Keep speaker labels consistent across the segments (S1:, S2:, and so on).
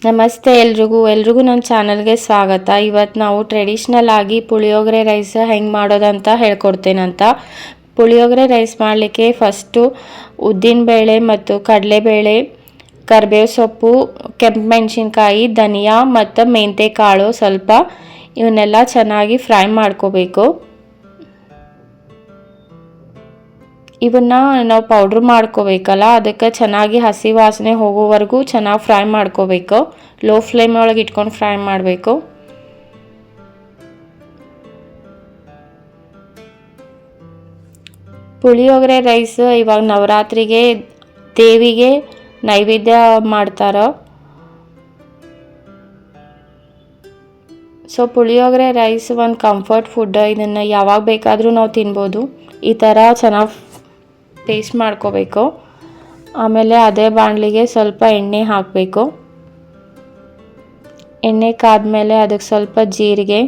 S1: ನಮಸ್ತೆ ಎಲ್ರಿಗೂ ನನ್ನ ಚಾನಲ್ಗೆ ಸ್ವಾಗತ. ಇವತ್ತು ನಾವು ಟ್ರೆಡಿಷನಲ್ ಆಗಿ ಪುಳಿಯೋಗರೆ ರೈಸ್ ಹೆಂಗೆ ಮಾಡೋದಂತ ಹೇಳ್ಕೊಡ್ತೇನಂತ. ಪುಳಿಯೋಗರೆ ರೈಸ್ ಮಾಡಲಿಕ್ಕೆ ಫಸ್ಟು ಉದ್ದಿನಬೇಳೆ ಮತ್ತು ಕಡಲೆಬೇಳೆ, ಕರಿಬೇವು ಸೊಪ್ಪು, ಕೆಂಪು ಮೆಣಸಿನ್ಕಾಯಿ, ಧನಿಯಾ ಮತ್ತು ಮೆಂತ್ಯ ಕಾಳು ಸ್ವಲ್ಪ ಇವನ್ನೆಲ್ಲ ಚೆನ್ನಾಗಿ ಫ್ರೈ ಮಾಡ್ಕೋಬೇಕು. ಇವನ್ನ ನಾವು ಪೌಡ್ರ್ ಮಾಡ್ಕೋಬೇಕಲ್ಲ, ಅದಕ್ಕೆ ಚೆನ್ನಾಗಿ ಹಸಿ ವಾಸನೆ ಹೋಗೋವರೆಗೂ ಚೆನ್ನಾಗಿ ಫ್ರೈ ಮಾಡ್ಕೋಬೇಕು. ಲೋ ಫ್ಲೇಮ್ ಒಳಗೆ ಇಟ್ಕೊಂಡು ಫ್ರೈ ಮಾಡಬೇಕು. ಪುಳಿಯೋಗರೆ ರೈಸ್ ಇವಾಗ ನವರಾತ್ರಿಗೆ ದೇವಿಗೆ ನೈವೇದ್ಯ ಮಾಡ್ತಾರೆ. ಸೊ ಪುಳಿಯೋಗರೆ ರೈಸ್ ಒಂದು ಕಂಫರ್ಟ್ ಫುಡ್. ಇದನ್ನು ಯಾವಾಗ ಬೇಕಾದರೂ ನಾವು ತಿನ್ಬೋದು. ಈ ಥರ ಚೆನ್ನಾಗಿ ಪೇಸ್ಟ್ ಮಾಡ್ಕೋಬೇಕು. ಆಮೇಲೆ ಅದೇ ಬಾಣಲಿಗೆ ಸ್ವಲ್ಪ ಎಣ್ಣೆ ಹಾಕಬೇಕು. ಎಣ್ಣೆ ಕಾದ್ಮೇಲೆ ಅದಕ್ಕೆ ಸ್ವಲ್ಪ ಜೀರಿಗೆ,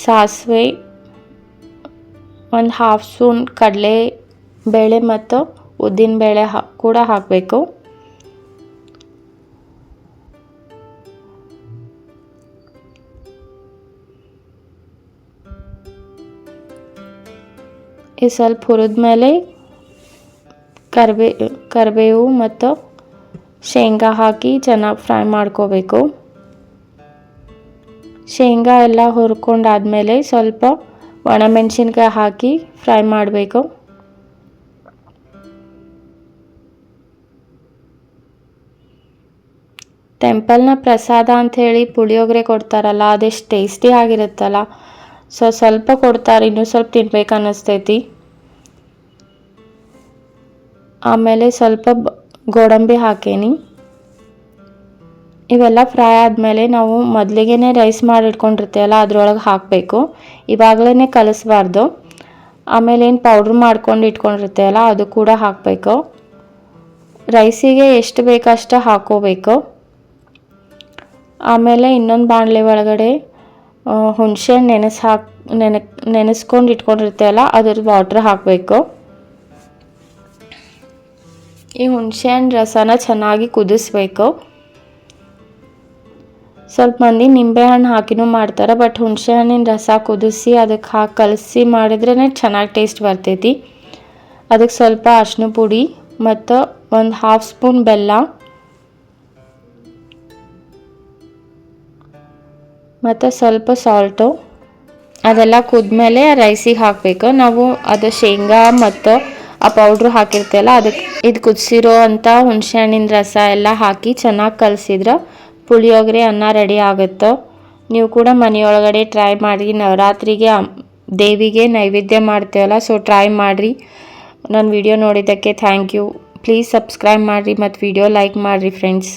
S1: ಸಾಸಿವೆ, ಒಂದು ಹಾಫ್ ಸ್ಪೂನ್ ಕಡಲೆ ಬೇಳೆ ಮತ್ತು ಉದ್ದಿನಬೇಳೆ ಕೂಡ ಹಾಕಬೇಕು. ಈ ಸ್ವಲ್ಪ ಹುರಿದ್ಮೇಲೆ ಕರಿಬೇವು ಮತ್ತು ಶೇಂಗಾ ಹಾಕಿ ಚೆನ್ನಾಗಿ ಫ್ರೈ ಮಾಡ್ಕೋಬೇಕು. ಶೇಂಗಾ ಎಲ್ಲ ಹುರ್ಕೊಂಡಾದ್ಮೇಲೆ ಸ್ವಲ್ಪ ಒಣಮೆಣಸಿನ್ಕಾಯಿ ಹಾಕಿ ಫ್ರೈ ಮಾಡಬೇಕು. ಟೆಂಪಲ್ನ ಪ್ರಸಾದ ಅಂಥೇಳಿ ಪುಳಿಯೋಗರೆ ಕೊಡ್ತಾರಲ್ಲ, ಅದೆಷ್ಟು ಟೇಸ್ಟಿ ಆಗಿರುತ್ತಲ್ಲ. ಸೊ ಸ್ವಲ್ಪ ಕೊಡ್ತಾರೆ, ಇನ್ನೂ ಸ್ವಲ್ಪ ತಿನ್ಬೇಕು ಅನ್ನಿಸ್ತೈತಿ. ಆಮೇಲೆ ಸ್ವಲ್ಪ ಗೋಡಂಬಿ ಹಾಕೇನಿ. ಇವೆಲ್ಲ ಫ್ರೈ ಆದಮೇಲೆ ನಾವು ಮೊದಲಿಗೆ ರೈಸ್ ಮಾಡಿ ಇಟ್ಕೊಂಡಿರ್ತೀವಲ್ಲ ಅದ್ರೊಳಗೆ ಹಾಕಬೇಕು. ಇವಾಗಲೇ ಕಲಿಸ್ಬಾರ್ದು. ಆಮೇಲೆ ಏನು ಪೌಡ್ರ್ ಮಾಡ್ಕೊಂಡು ಇಟ್ಕೊಂಡಿರ್ತೀವಲ್ಲ ಅದು ಕೂಡ ಹಾಕಬೇಕು. ರೈಸಿಗೆ ಎಷ್ಟು ಬೇಕಷ್ಟು ಹಾಕೋಬೇಕು. ಆಮೇಲೆ ಇನ್ನೊಂದು ಬಾಣಲೆ ಒಳಗಡೆ ಹುಣಸೆಹಣ್ಣು ನೆನೆಸ್ಕೊಂಡು ಇಟ್ಕೊಂಡಿರ್ತೀವಲ್ಲ ಅದ್ರ ವಾಟ್ರ್ ಹಾಕಬೇಕು. ಈ ಹುಣಸೆಹಣ್ಣು ರಸನ ಚೆನ್ನಾಗಿ ಕುದಿಸ್ಬೇಕು. ಸ್ವಲ್ಪ ಮಂದಿ ನಿಂಬೆಹಣ್ಣು ಹಾಕಿನೂ ಮಾಡ್ತಾರೆ, ಬಟ್ ಹುಣಸೆಹಣ್ಣಿನ ರಸ ಕುದಿಸಿ ಅದಕ್ಕೆ ಹಾಕಿ ಕಲಸಿ ಮಾಡಿದ್ರೇ ಚೆನ್ನಾಗಿ ಟೇಸ್ಟ್ ಬರ್ತೈತಿ. ಅದಕ್ಕೆ ಸ್ವಲ್ಪ ಅರಿಶಿನ ಪುಡಿ ಮತ್ತು ಒಂದು ಹಾಫ್ ಸ್ಪೂನ್ ಬೆಲ್ಲ ಮತ್ತು ಸ್ವಲ್ಪ ಸಾಲ್ಟು ಅದೆಲ್ಲ ಕುದ್ಮೇಲೆ ರೈಸಿಗೆ ಹಾಕಬೇಕು. ನಾವು ಅದು ಶೇಂಗಾ ಮತ್ತು ಆ ಪೌಡ್ರು ಹಾಕಿರ್ತೀವಲ್ಲ ಅದಕ್ಕೆ ಇದು ಕುದಿಸಿರೋ ಅಂಥ ಹುಣಸೆ ಹಣ್ಣಿನ ರಸ ಎಲ್ಲ ಹಾಕಿ ಚೆನ್ನಾಗಿ ಕಲಸಿದ್ರೆ ಪುಳಿಯೋಗರೆ ಅನ್ನ ರೆಡಿ ಆಗುತ್ತೆ. ನೀವು ಕೂಡ ಮನೆಯೊಳಗಡೆ ಟ್ರೈ ಮಾಡಿ. ನವರಾತ್ರಿಗೆ ದೇವಿಗೆ ನೈವೇದ್ಯ ಮಾಡ್ತೀವಲ್ಲ, ಸೊ ಟ್ರೈ ಮಾಡಿರಿ. ನನ್ನ ವಿಡಿಯೋ ನೋಡಿದ್ದಕ್ಕೆ ಥ್ಯಾಂಕ್ ಯು. ಪ್ಲೀಸ್ ಸಬ್ಸ್ಕ್ರೈಬ್ ಮಾಡಿರಿ ಮತ್ತು ವಿಡಿಯೋ ಲೈಕ್ ಮಾಡಿರಿ ಫ್ರೆಂಡ್ಸ್.